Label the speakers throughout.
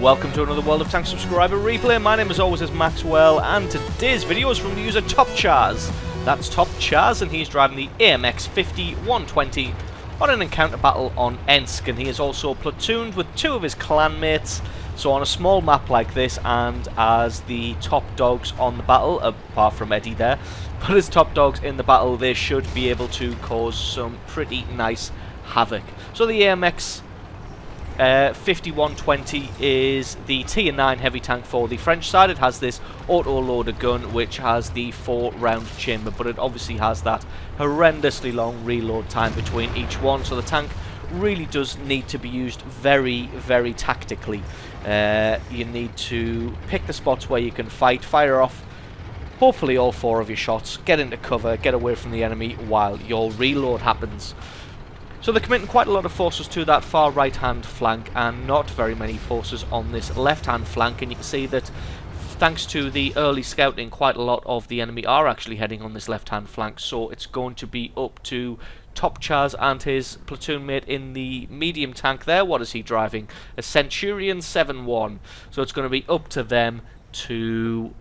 Speaker 1: welcome to another World of Tanks subscriber replay. My name as always is Maxwell, and today's video is from the user Top Chaz. That's Top Chaz, and he's driving the AMX 50-120 on an encounter battle on Ensk, and he is also platooned with two of his clanmates. So on a small map like this, and as the top dogs on the battle, apart from Eddie there, but as top dogs in the battle, they should be able to cause some pretty nice havoc. So the AMX 50-120 is the Tier 9 heavy tank for the French side. It has this auto-loader gun which has the 4-round chamber, but it obviously has that horrendously long reload time between each one, so the tank really does need to be used very, very tactically. You need to pick the spots where you can fight, fire off hopefully all 4 of your shots, get into cover, get away from the enemy while your reload happens. So they're committing quite a lot of forces to that far right hand flank and not very many forces on this left hand flank, and you can see that thanks to the early scouting, quite a lot of the enemy are actually heading on this left hand flank, so it's going to be up to Top Chaz and his platoon mate in the medium tank there. What is he driving? A Centurion 7-1. So it's going to be up to them to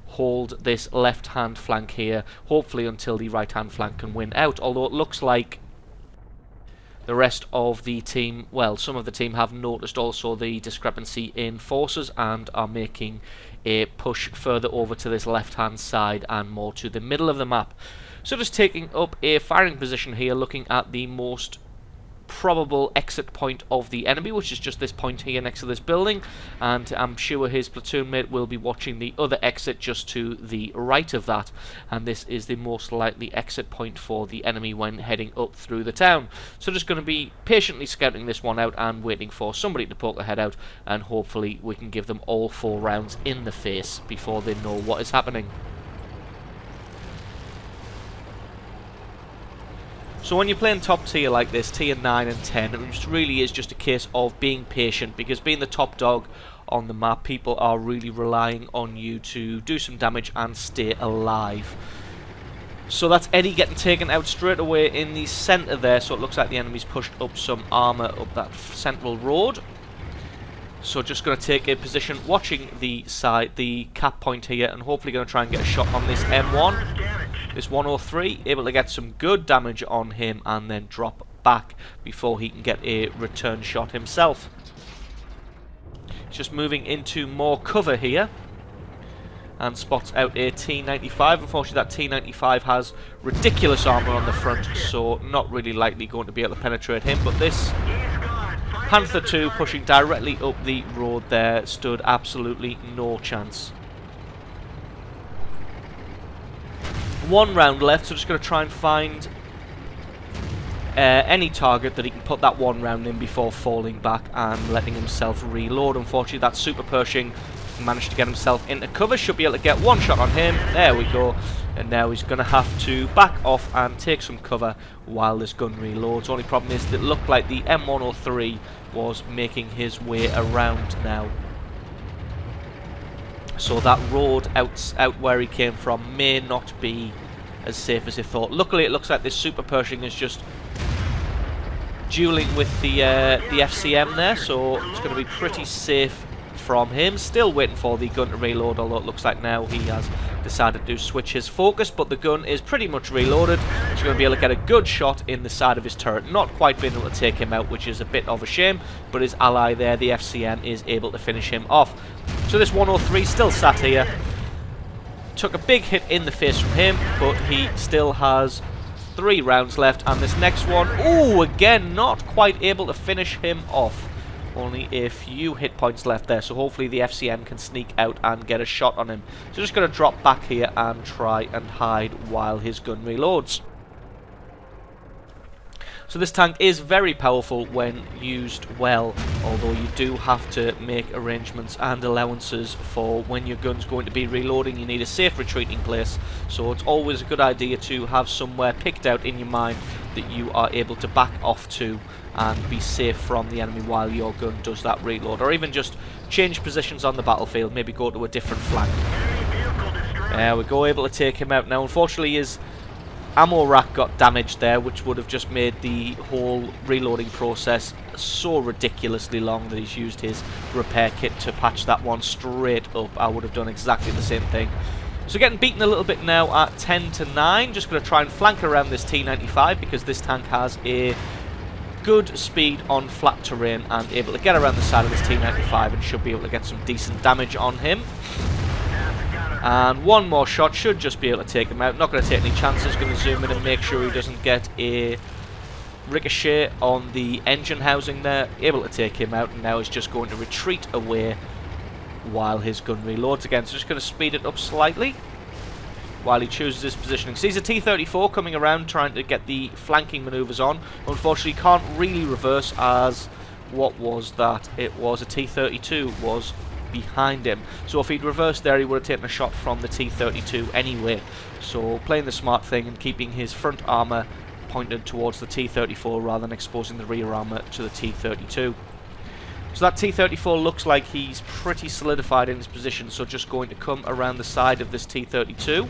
Speaker 1: hold this left hand flank here, hopefully until the right hand flank can win out, although it looks like the rest of the team, well, some of the team have noticed also the discrepancy in forces and are making a push further over to this left hand side and more to the middle of the map. So just taking up a firing position here, looking at the most probable exit point of the enemy, which is just this point here next to this building, and I'm sure his platoon mate will be watching the other exit just to the right of that, and this is the most likely exit point for the enemy when heading up through the town. So just going to be patiently scouting this one out and waiting for somebody to poke their head out, and hopefully we can give them all 4 rounds in the face before they know what is happening. So when you're playing top tier like this, tier 9 and 10, it really is just a case of being patient, because being the top dog on the map, people are really relying on you to do some damage and stay alive. So that's Eddie getting taken out straight away in the centre there, so it looks like the enemy's pushed up some armour up that central road. So just going to take a position watching the side, the cap point here, and hopefully going to try and get a shot on this M1. This 103, able to get some good damage on him and then drop back before he can get a return shot himself. Just moving into more cover here and spots out a T95. Unfortunately that T95 has ridiculous armour on the front, so not really likely going to be able to penetrate him, but this Panther 2 pushing directly up the road there stood absolutely no chance. 1 round left, so just going to try and find any target that he can put that 1 round in before falling back and letting himself reload. Unfortunately that Super Pershing managed to get himself into cover, should be able to get 1 shot on him, there we go, and now he's going to have to back off and take some cover while this gun reloads. Only problem is that it looked like the M103 was making his way around now. So that road out where he came from may not be as safe as he thought. Luckily it looks like this Super Pershing is just dueling with the FCM there, so it's going to be pretty safe from him. Still waiting for the gun to reload, although it looks like now he has decided to switch his focus, but the gun is pretty much reloaded. He's going to be able to get a good shot in the side of his turret. Not quite being able to take him out, which is a bit of a shame, but his ally there, the FCM, is able to finish him off. So this 103 still sat here. Took a big hit in the face from him, but he still has 3 rounds left, and this next one, ooh, again, not quite able to finish him off. Only a few hit points left there, so hopefully the FCM can sneak out and get a shot on him. So just going to drop back here and try and hide while his gun reloads. So this tank is very powerful when used well, although you do have to make arrangements and allowances for when your gun's going to be reloading. You need a safe retreating place, so it's always a good idea to have somewhere picked out in your mind that you are able to back off to and be safe from the enemy while your gun does that reload, or even just change positions on the battlefield, maybe go to a different flank. There we go, able to take him out now. Unfortunately his ammo rack got damaged there, which would have just made the whole reloading process so ridiculously long that he's used his repair kit to patch that one straight up. I would have done exactly the same thing. So getting beaten a little bit now at 10-9. Just going to try and flank around this T95 because this tank has a good speed on flat terrain and able to get around the side of this T95 and should be able to get some decent damage on him. And one more shot should just be able to take him out. Not going to take any chances. Going to zoom in and make sure he doesn't get a ricochet on the engine housing there. Able to take him out, and now he's just going to retreat away while his gun reloads again. So just going to speed it up slightly while he chooses his positioning. Sees a T-34 coming around trying to get the flanking manoeuvres on. Unfortunately can't really reverse, as what was that? It was a T-32 was behind him. So if he'd reversed there, he would have taken a shot from the T-32 anyway. So playing the smart thing and keeping his front armour pointed towards the T-34 rather than exposing the rear armour to the T-32. So that T-34 looks like he's pretty solidified in his position, so just going to come around the side of this T-32,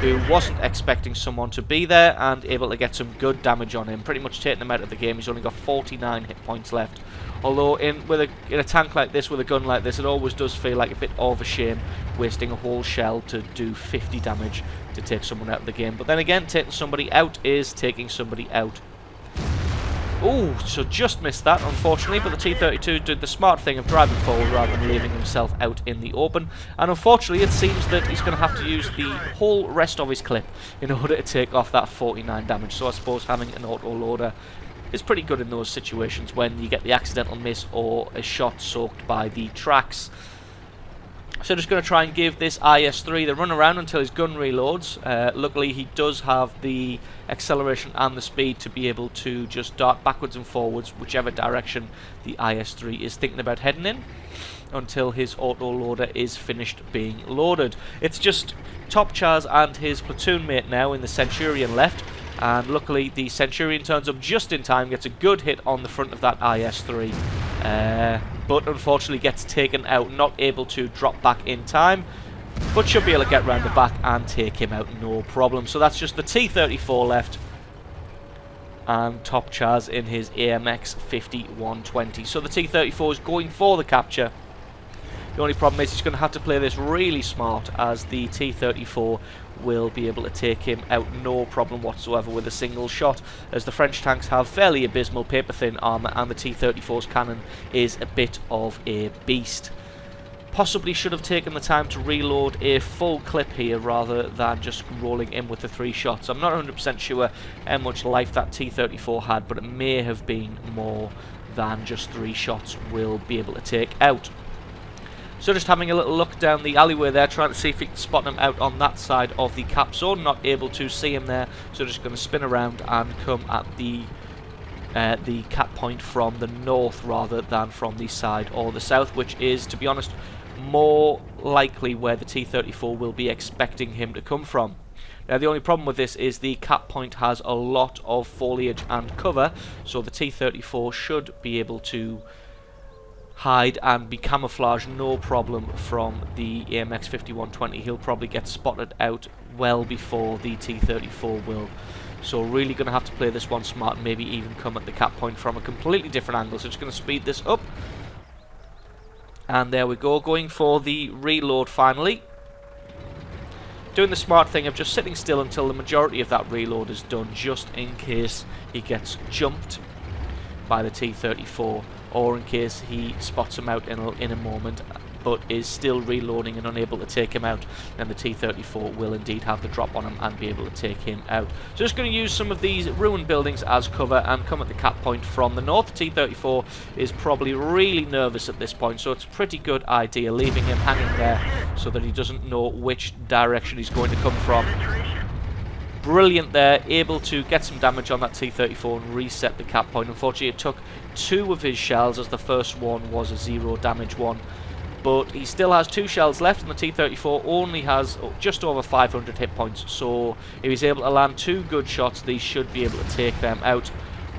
Speaker 1: who wasn't expecting someone to be there, and able to get some good damage on him, pretty much taking him out of the game. He's only got 49 hit points left. Although in a tank like this, with a gun like this, it always does feel like a bit of a shame wasting a whole shell to do 50 damage to take someone out of the game. But then again, taking somebody out is taking somebody out. Ooh, so just missed that, unfortunately, but the T-32 did the smart thing of driving forward rather than leaving himself out in the open. And unfortunately, it seems that he's going to have to use the whole rest of his clip in order to take off that 49 damage. So I suppose having an auto-loader is pretty good in those situations when you get the accidental miss or a shot soaked by the tracks. So just going to try and give this IS-3 the run around until his gun reloads. Luckily he does have the acceleration and the speed to be able to just dart backwards and forwards whichever direction the IS-3 is thinking about heading in, until his auto-loader is finished being loaded. It's just Top Chaz and his platoon mate now in the Centurion left, and luckily the Centurion turns up just in time, gets a good hit on the front of that IS-3, but unfortunately gets taken out, not able to drop back in time, but should be able to get round the back and take him out no problem. So that's just the T-34 left and Top Chaz in his AMX 5120. So the T-34 is going for the capture. The only problem is he's going to have to play this really smart, as the T-34 will be able to take him out no problem whatsoever with a single shot, as the French tanks have fairly abysmal paper-thin armour and the T-34's cannon is a bit of a beast. Possibly should have taken the time to reload a full clip here rather than just rolling in with the 3 shots. I'm not 100% sure how much life that T-34 had, but it may have been more than just 3 shots will be able to take out. So just having a little look down the alleyway there, trying to see if we can spot him out on that side of the cap zone. Not able to see him there, so just going to spin around and come at the cap point from the north rather than from the side or the south, which is, to be honest, more likely where the T-34 will be expecting him to come from. Now the only problem with this is the cap point has a lot of foliage and cover, so the T-34 should be able to hide and be camouflaged no problem from the AMX 5120. He'll probably get spotted out well before the T-34 will. So really going to have to play this one smart and maybe even come at the cap point from a completely different angle. So just going to speed this up. And there we go, going for the reload finally. Doing the smart thing of just sitting still until the majority of that reload is done, just in case he gets jumped by the T-34, or in case he spots him out in a moment but is still reloading and unable to take him out, then the T-34 will indeed have the drop on him and be able to take him out. So just going to use some of these ruined buildings as cover and come at the cap point from the north. The T-34 is probably really nervous at this point, so it's a pretty good idea leaving him hanging there so that he doesn't know which direction he's going to come from. Brilliant there, able to get some damage on that T-34 and reset the cap point. Unfortunately it took 2 of his shells, as the first one was a 0 damage one. But he still has 2 shells left, and the T-34 only has just over 500 hit points. So if he's able to land 2 good shots, they should be able to take them out.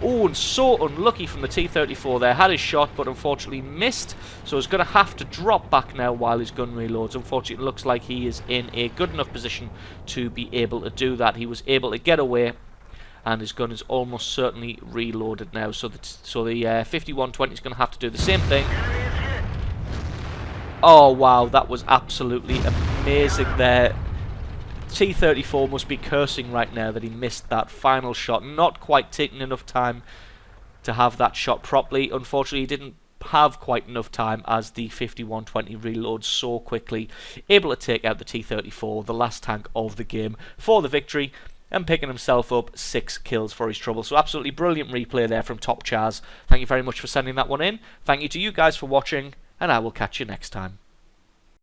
Speaker 1: Oh, and so unlucky from the T-34 there. Had his shot, but unfortunately missed. So he's going to have to drop back now while his gun reloads. Unfortunately, it looks like he is in a good enough position to be able to do that. He was able to get away, and his gun is almost certainly reloaded now. So the 5120 is going to have to do the same thing. Oh, wow, that was absolutely amazing there. T-34 must be cursing right now that he missed that final shot. Not quite taking enough time to have that shot properly. Unfortunately, he didn't have quite enough time as the 5120 reloads so quickly. Able to take out the T-34, the last tank of the game, for the victory, and picking himself up 6 kills for his trouble. So absolutely brilliant replay there from Top Chaz. Thank you very much for sending that one in. Thank you to you guys for watching, and I will catch you next time.